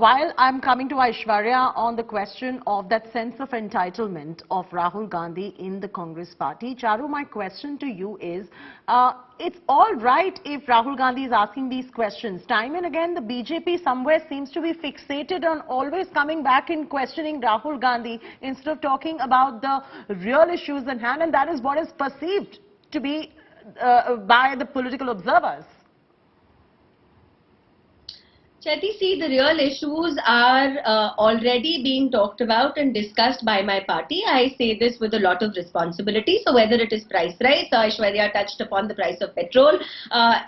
While I'm coming to Aiyshwarya on the question of that sense of entitlement of Rahul Gandhi in the Congress party, Charu, my question to you is, it's all right if Rahul Gandhi is asking these questions. Time and again, the BJP somewhere seems to be fixated on always coming back and questioning Rahul Gandhi instead of talking about the real issues in hand, and that is what is perceived to be by the political observers. Chetty, see, the real issues are already being talked about and discussed by my party. I say this with a lot of responsibility. So whether it is price rise, Aiyshwarya touched upon the price of petrol.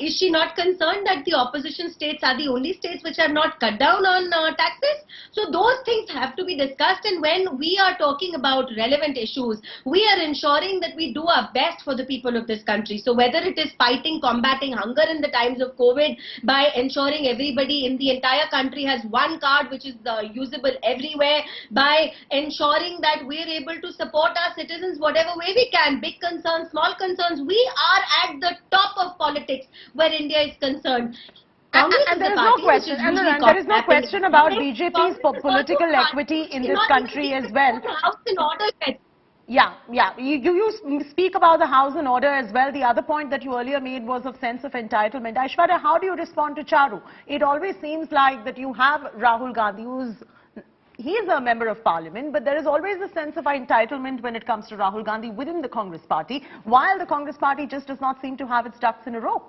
Is she not concerned that the opposition states are the only states which are not cut down on taxes? So those things have to be discussed, and when we are talking about relevant issues, we are ensuring that we do our best for the people of this country. So whether it is combating hunger in the times of COVID by ensuring everybody in the entire country has one card which is usable everywhere, by ensuring that we are able to support our citizens whatever way we can, big concerns, small concerns, we are at the top of politics where India is concerned. And there is no question, and there is no question about BJP's political equity in this country as well. House in order. Yeah. You speak about the house and order as well. The other point that you earlier made was of sense of entitlement. Aiyshwarya, how do you respond to Charu? It always seems like that you have Rahul Gandhi, he is a member of parliament, but there is always a sense of entitlement when it comes to Rahul Gandhi within the Congress party, while the Congress party just does not seem to have its ducks in a row.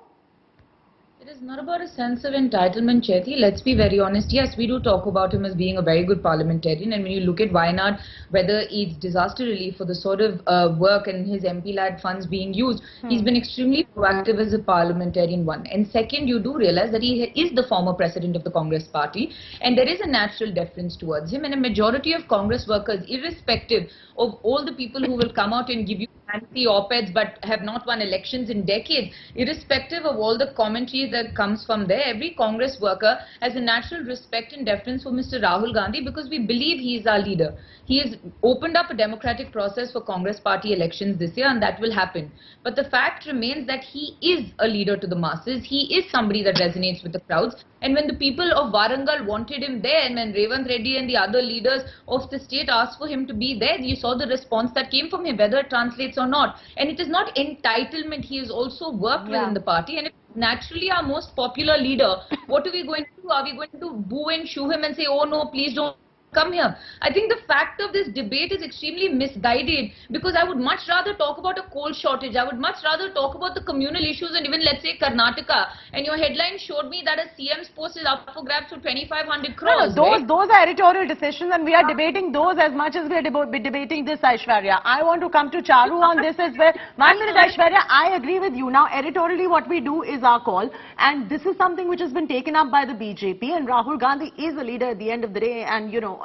It is not about a sense of entitlement, Chetty. Let's be very honest. Yes, we do talk about him as being a very good parliamentarian. And when you look at Wayanad, whether it's disaster relief for the sort of work and his MP-led funds being used, he's been extremely proactive as a parliamentarian, one. And second, you do realize that he is the former president of the Congress party. And there is a natural deference towards him. And a majority of Congress workers, irrespective of all the people who will come out and give you fancy op-eds but have not won elections in decades, irrespective of all the commentary that comes from there, every Congress worker has a natural respect and deference for Mr. Rahul Gandhi, because we believe he is our leader. He has opened up a democratic process for Congress party elections this year, and that will happen. But the fact remains that he is a leader to the masses. He is somebody that resonates with the crowds. And when the people of Warangal wanted him there, and when Revanth Reddy and the other leaders of the state asked for him to be there, you saw the response that came from him, whether it translates or not. And it is not entitlement. He has also worked within the party, and if naturally our most popular leader, what are we going to do? Are we going to boo and shoo him and say, oh no, please don't come here? I think the fact of this debate is extremely misguided, because I would much rather talk about a coal shortage. I would much rather talk about the communal issues, and even let's say Karnataka. And your headline showed me that a CM's post is up for grabs for 2,500 crores. No, those are editorial decisions, and we are debating those as much as we are debating this, Aiyshwarya. I want to come to Charu on this as well. 1 minute, Aiyshwarya, I agree with you. Now, editorially, what we do is our call, and this is something which has been taken up by the BJP, and Rahul Gandhi is a leader at the end of the day, and, you know,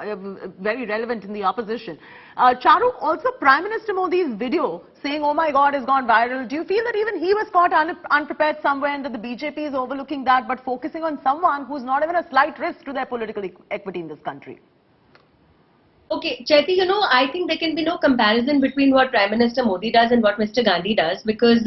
very relevant in the opposition. Charu, also Prime Minister Modi's video saying, oh my God, has gone viral. Do you feel that even he was caught unprepared somewhere, and that the BJP is overlooking that but focusing on someone who's not even a slight risk to their political equity in this country? Okay, Chetty, I think there can be no comparison between what Prime Minister Modi does and what Mr. Gandhi does, because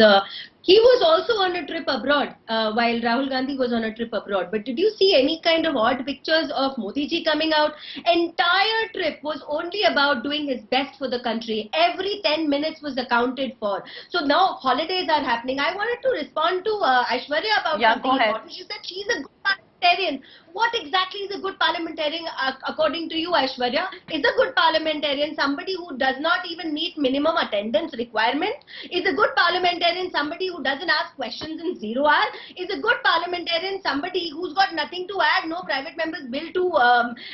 he was also on a trip abroad while Rahul Gandhi was on a trip abroad. But did you see any kind of odd pictures of Modi ji coming out? Entire trip was only about doing his best for the country. Every 10 minutes was accounted for. So now holidays are happening. I wanted to respond to Aiyshwarya about something important. She said she's a good parliamentarian. What exactly is a good parliamentarian according to you, Aiyshwarya? Is a good parliamentarian somebody who does not even meet minimum attendance requirement? Is a good parliamentarian somebody who doesn't ask questions in 0 hour? Is a good parliamentarian somebody who's got nothing to add, no private member's bill to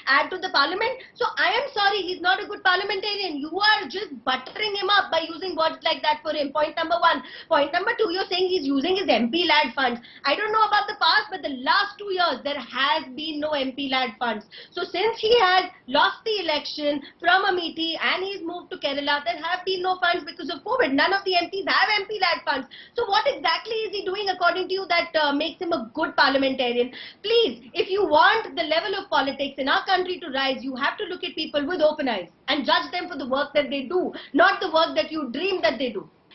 add to the parliament? So I am sorry, he's not a good parliamentarian. You are just buttering him up by using words like that for him. Point number one. Point number two, you're saying he's using his MP-led funds. I don't know about the past, but the last 2 years there has been no MP-led funds. So since he has lost the election from Amethi and he's moved to Kerala, there have been no funds because of COVID. None of the MPs have MP-led funds. So what exactly is he doing according to you that makes him a good parliamentarian? Please, if you want the level of politics in our country to rise, you have to look at people with open eyes and judge them for the work that they do, not the work that you dream that they do.